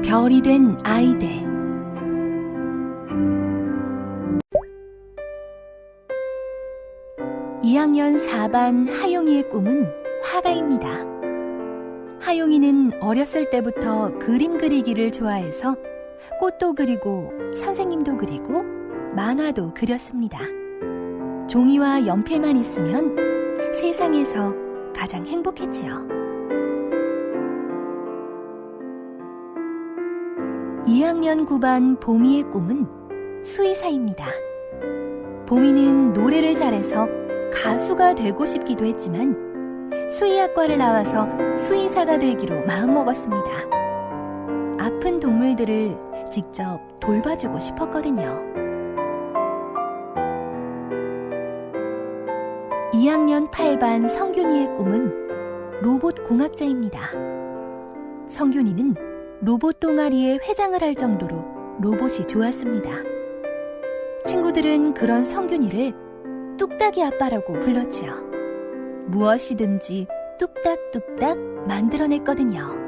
별이 된 아이들. (2학년 4반) 하용이의 꿈은 화가입니다. 하용이는 어렸을 때부터 그림 그리기를 좋아해서 꽃도 그리고 선생님도 그리고 만화도 그렸습니다. 종이와 연필만 있으면 세상에서 가장 행복했지요. 2학년 9반 보미의 꿈은 수의사입니다. 보미는 노래를 잘해서 가수가 되고 싶기도 했지만 수의학과를 나와서 수의사가 되기로 마음먹었습니다. 아픈 동물들을 직접 돌봐주고 싶었거든요. 2학년 8반 성균이의 꿈은 로봇 공학자입니다. 성균이는 로봇 동아리의 회장을 할 정도로 로봇이 좋았습니다. 친구들은 그런 성균이를 뚝딱이 아빠라고 불렀지요. 무엇이든지 뚝딱뚝딱 만들어냈거든요.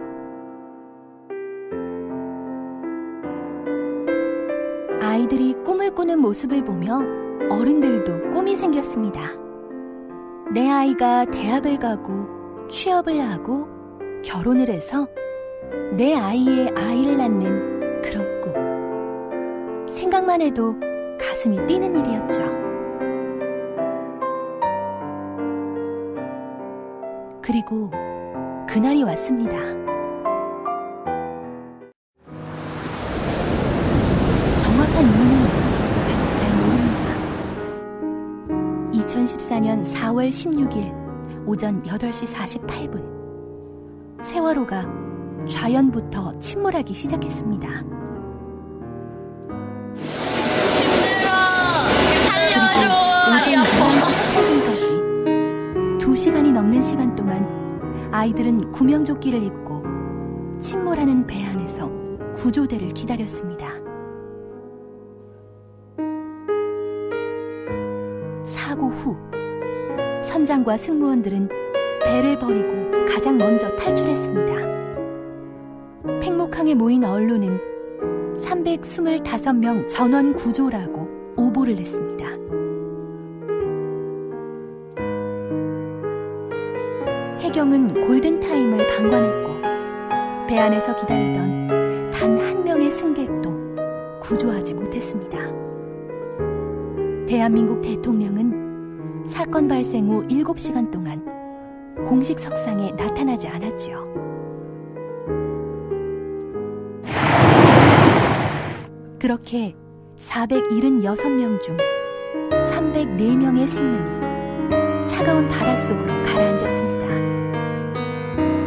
아이들이 꿈을 꾸는 모습을 보며 어른들도 꿈이 생겼습니다. 내 아이가 대학을 가고 취업을 하고 결혼을 해서 내 아이의 아이를 낳는 그런 꿈. 생각만 해도 가슴이 뛰는 일이었죠. 그리고 그날이 왔습니다. 정확한 이유는 아직 잘 모릅니다. 2014년 4월 16일 오전 8시 48분 세월호가 좌연부터 침몰하기 시작했습니다. 살려줘! 오전 11시 18분까지 2시간이 넘는 시간 동안 아이들은 구명조끼를 입고 침몰하는 배 안에서 구조대를 기다렸습니다. 사고 후 선장과 승무원들은 배를 버리고 가장 먼저 탈출했습니다. 팽목항에 모인 언론은 325명 전원 구조라고 오보를 냈습니다. 해경은 골든타임을 방관했고 배 안에서 기다리던 단 한 명의 승객도 구조하지 못했습니다. 대한민국 대통령은 사건 발생 후 7시간 동안 공식 석상에 나타나지 않았지요. 그렇게 476명 중 304명의 생명이 차가운 바닷속으로 가라앉았습니다.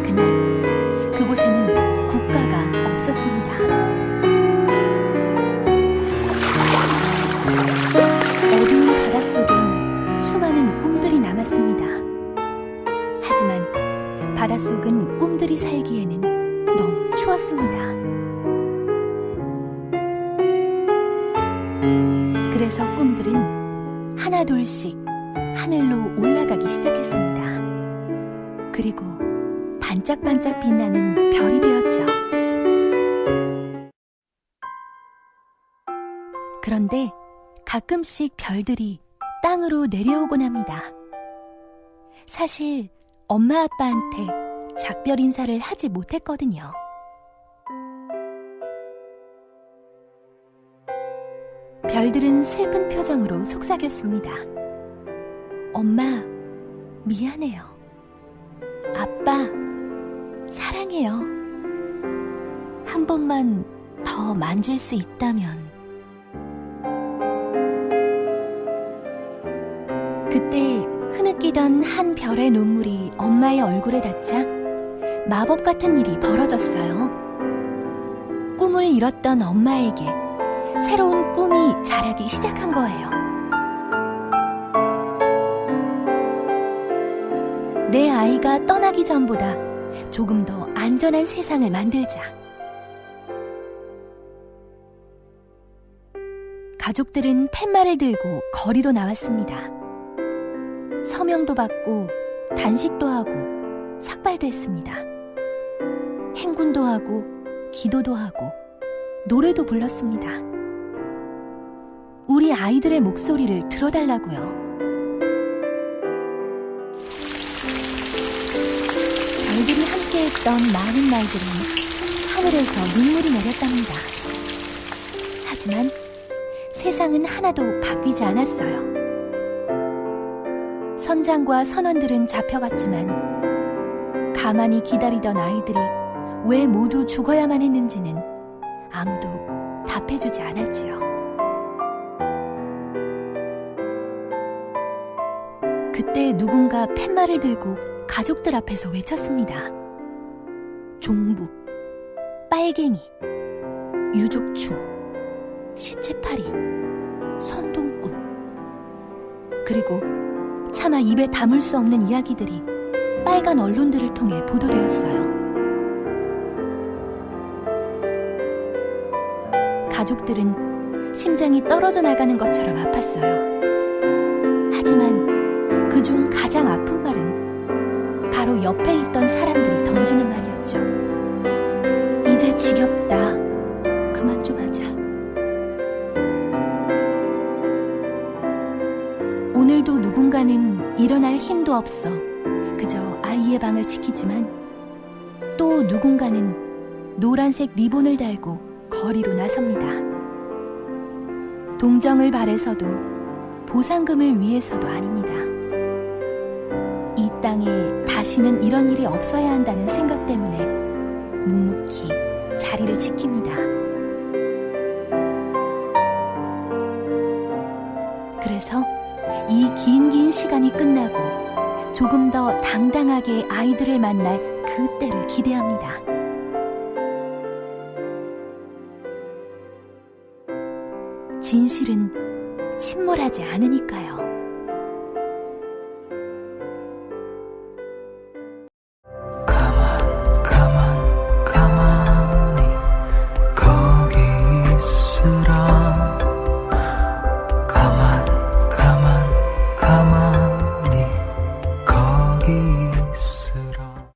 그날 그곳에는 국가가 없었습니다. 어두운 바닷속엔 수많은 꿈들이 남았습니다. 하지만 바닷속은 꿈들이 살기에는 너무 추웠습니다. 그래서 꿈들은 하나둘씩 하늘로 올라가기 시작했습니다. 그리고 반짝반짝 빛나는 별이 되었죠. 그런데 가끔씩 별들이 땅으로 내려오곤 합니다. 사실 엄마 아빠한테 작별 인사를 하지 못했거든요. 별들은 슬픈 표정으로 속삭였습니다. 엄마, 미안해요. 아빠, 사랑해요. 한 번만 더 만질 수 있다면. 그때 흐느끼던 한 별의 눈물이 엄마의 얼굴에 닿자 마법 같은 일이 벌어졌어요. 꿈을 잃었던 엄마에게 새로운 꿈이 자라기 시작한 거예요. 내 아이가 떠나기 전보다 조금 더 안전한 세상을 만들자. 가족들은 팻말을 들고 거리로 나왔습니다. 서명도 받고 단식도 하고 삭발도 했습니다. 행군도 하고 기도도 하고 노래도 불렀습니다. 우리 아이들의 목소리를 들어달라고요. 별들이 함께했던 많은 날들은 하늘에서 눈물이 내렸답니다. 하지만 세상은 하나도 바뀌지 않았어요. 선장과 선원들은 잡혀갔지만 가만히 기다리던 아이들이 왜 모두 죽어야만 했는지는 아무도 답해주지 않았지요. 그때 누군가 팻말을 들고 가족들 앞에서 외쳤습니다. 종북, 빨갱이, 유족충, 시체파리, 선동꾼, 그리고 차마 입에 담을 수 없는 이야기들이 빨간 언론들을 통해 보도되었어요. 가족들은 심장이 떨어져 나가는 것처럼 아팠어요. 하지만 그중 가장 아픈 말은 바로 옆에 있던 사람들이 던지는 말이었죠. 이제 지겹다. 그만 좀 하자. 오늘도 누군가는 일어날 힘도 없어 그저 아이의 방을 지키지만 또 누군가는 노란색 리본을 달고 거리로 나섭니다. 동정을 바래서도 보상금을 위해서도 아닙니다. 이 땅에 다시는 이런 일이 없어야 한다는 생각 때문에 묵묵히 자리를 지킵니다. 그래서 이 긴 시간이 끝나고 조금 더 당당하게 아이들을 만날 그 때를 기대합니다. 진실은 침몰하지 않으니까요.